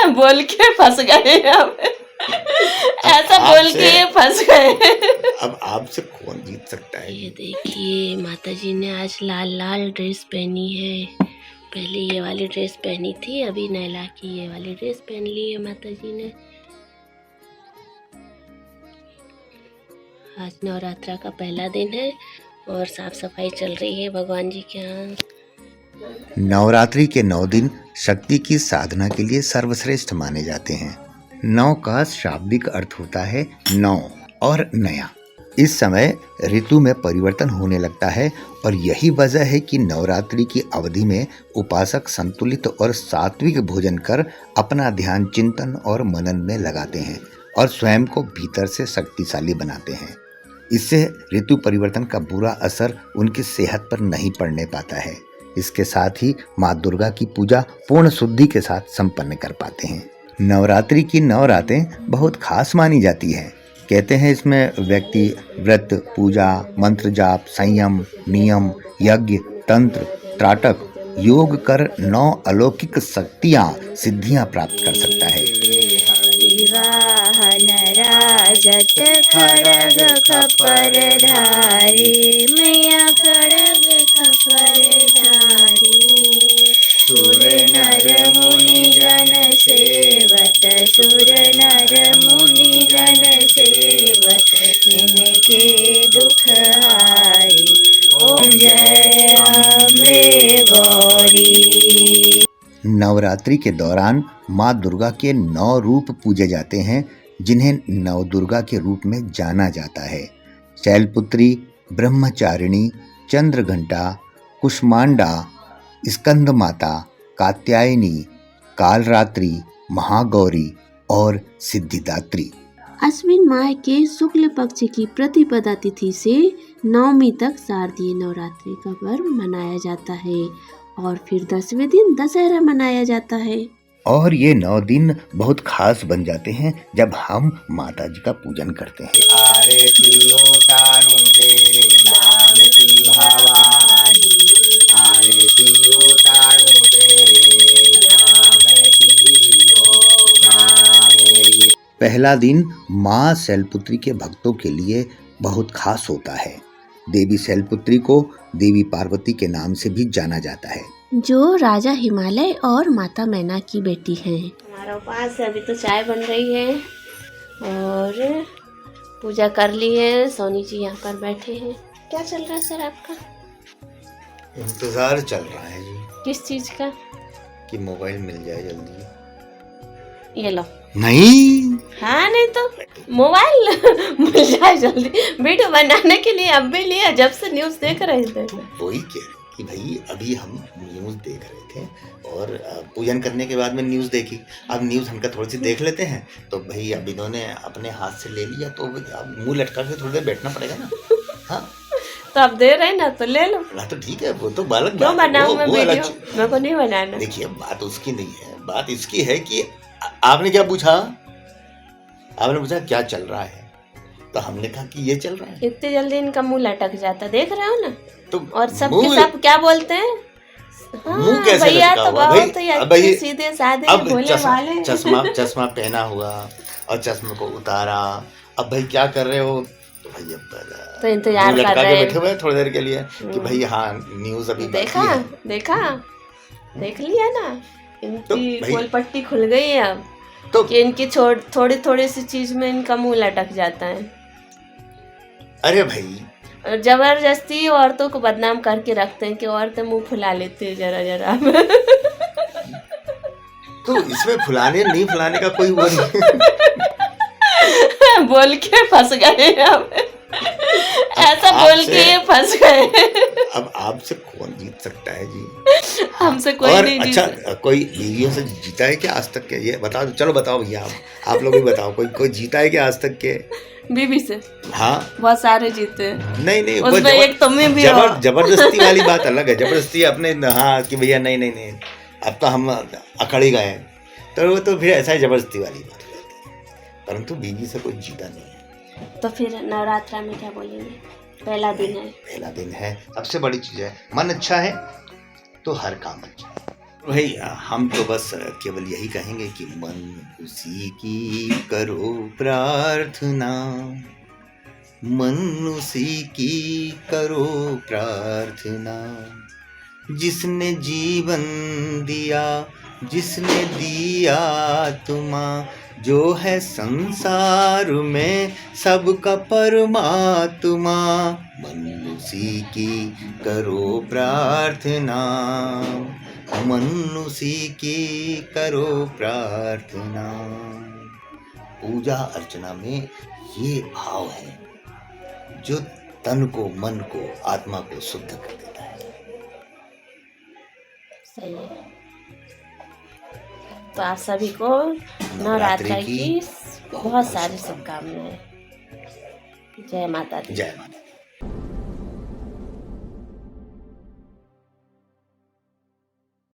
बोल के फंस गए हम। ऐसा बोल के ये फंस गए। अब आपसे कौन जीत सकता है? ये देखिए माता जी ने आज लाल लाल ड्रेस पहनी है। पहले ये वाली ड्रेस पहनी थी, अभी नैला की ये वाली ड्रेस पहन ली है माता जी ने। आज नवरात्रा का पहला दिन है और साफ सफाई चल रही है भगवान जी के यहाँ। नवरात्रि के 9 दिन शक्ति की साधना के लिए सर्वश्रेष्ठ माने जाते हैं। 9 का शाब्दिक अर्थ होता है 9 और नया। इस समय ऋतु में परिवर्तन होने लगता है और यही वजह है कि नवरात्रि की अवधि में उपासक संतुलित और सात्विक भोजन कर अपना ध्यान चिंतन और मनन में लगाते हैं और स्वयं को भीतर से शक्तिशाली बनाते हैं। इससे ऋतु परिवर्तन का बुरा असर उनकी सेहत पर नहीं पड़ने पाता है। इसके साथ ही माँ दुर्गा की पूजा पूर्ण शुद्धि के साथ संपन्न कर पाते हैं। नवरात्रि की 9 रातें बहुत खास मानी जाती हैं। कहते हैं इसमें व्यक्ति व्रत, पूजा, मंत्र जाप, संयम, नियम, यज्ञ, तंत्र, त्राटक, योग कर 9 अलौकिक शक्तियाँ सिद्धियाँ प्राप्त कर सकता है। राजत खड़ग खपरधारी, मैया खड़ग खपरधारी। सुर नर मुनि जन सेवत, सुर नर मुनि जन सेवत, इनके दुख हारी। ओम जय अम्बे गौरी। नवरात्रि के दौरान माँ दुर्गा के 9 रूप पूजे जाते हैं, जिन्हें नवदुर्गा के रूप में जाना जाता है। शैलपुत्री, ब्रह्मचारिणी, चंद्रघंटा, कुष्मांडा, स्कंद माता, कात्यायनी, कालरात्रि, महागौरी और सिद्धिदात्री। अश्विन माह के शुक्ल पक्ष की प्रतिपदा तिथि से नवमी तक शारदीय नवरात्रि का पर्व मनाया जाता है और फिर 10वें दिन दशहरा मनाया जाता है। और ये 9 दिन बहुत खास बन जाते हैं जब हम माता जी का पूजन करते हैं। आरती उतारूं तेरे नाम की भवानी, आरती उतारूं तेरे नाम की भवानी। पहला दिन माँ शैलपुत्री के भक्तों के लिए बहुत खास होता है। देवी शैलपुत्री को देवी पार्वती के नाम से भी जाना जाता है, जो राजा हिमालय और माता मैना की बेटी हैं। हमारा उपास है, अभी तो चाय बन रही है और पूजा कर ली है। सोनी जी यहाँ पर बैठे हैं। क्या चल रहा है सर आपका? इंतजार चल रहा है जी। किस चीज का? कि मोबाइल मिल जाए जल्दी। ये लो। नहीं, हाँ नहीं तो मोबाइल मिल जाए जल्दी। वीडियो बनाने के लिए अब भी लिया, जब से न्यूज देख रहे थे। वही कह रहे कि भाई अभी हम न्यूज़ देख रहे थे और पूजन करने के बाद में न्यूज़ देखी। अब न्यूज़ हमका थोड़ी सी देख लेते हैं, तो भाई अब इन्होंने अपने हाथ से ले लिया तो अब मुंह लटका के थोड़ी देर बैठना पड़ेगा ना। हाँ तो आप दे रहे हैं ना, तो ले लो। ना तो ठीक है, वो तो बालक क्यों बनाऊं मैं वीडियो? अलग। मेरे को नहीं बनाना। देखिए बात उसकी नहीं है, बात इसकी है कि आपने क्या पूछा? आपने पूछा क्या चल रहा है, तो हमने कहा कि ये चल रहा है। इतनी जल्दी इनका मुंह लटक जाता, देख रहे हो ना। तो और सबके सब क्या बोलते हैं? मुंह कैसे भैया लटका तो हुआ? बहुत ही भाई अच्छे सीधे साधे भोले वाले। चश्मा पहना हुआ और चश्मे को उतारा। अब भाई क्या कर रहे हो? तो भाई अब तो इंतजार कर लटका रहे के बैठे हुए हैं थोड़ी देर के लिए कि भाई हाँ न्यूज़ अभी देख लिया ना। इनकी तो गोल पट्टी खुल गई है अब, तो कि इनकी थोड़ी सी चीज में इनका मुंह लटक जाता है। अरे भाई जबरदस्ती औरतों को बदनाम करके रखते हैं कि औरतें मुंह फुला लेती है जरा जरा। तो इसमें फुलाने नहीं फुलाने का कोई वो नहीं। बोल के फंस गए हम। ऐसा बोल के ये फंस गए। अब आपसे कौन जीत सकता है जी? हमसे कोई और नहीं जीत अच्छा सकता। कोई बीवियों से जीता है क्या आज तक के? ये बता दो, चलो बताओ भैया, आप लोग भी बताओ, कोई जीता है क्या आज तक के? बीबी से हाँ बहुत सारे जीते हैं। नहीं उसमें एक तुम्हें भी हो। जबरदस्ती वाली बात अलग है। जबरदस्ती अपने हाँ कि भैया नहीं अब तो हम अकड़ ही गए, तो वो तो फिर ऐसा ही जबरदस्ती वाली बात हो जाती है। परंतु बीवी से कोई जीता नहीं है। तो फिर नवरात्रा में क्या बोलेंगे? पहला दिन है, पहला दिन है, सबसे बड़ी चीज है मन अच्छा है तो हर काम अच्छा है। भाई हम तो बस केवल यही कहेंगे कि मन उसी की करो प्रार्थना, मन उसी की करो प्रार्थना, जिसने जीवन दिया, जिसने दिया तुमा, जो है संसार में सबका परमात्मा, मन उसी की करो प्रार्थना, मन उसी की करो प्रार्थना। पूजा अर्चना में ये भाव है जो तन को, मन को, आत्मा को शुद्ध कर देता है। सही है। तो आप सभी को नवरात्रि की बहुत सारी शुभकामनाएं। जय माता दी। जय माता।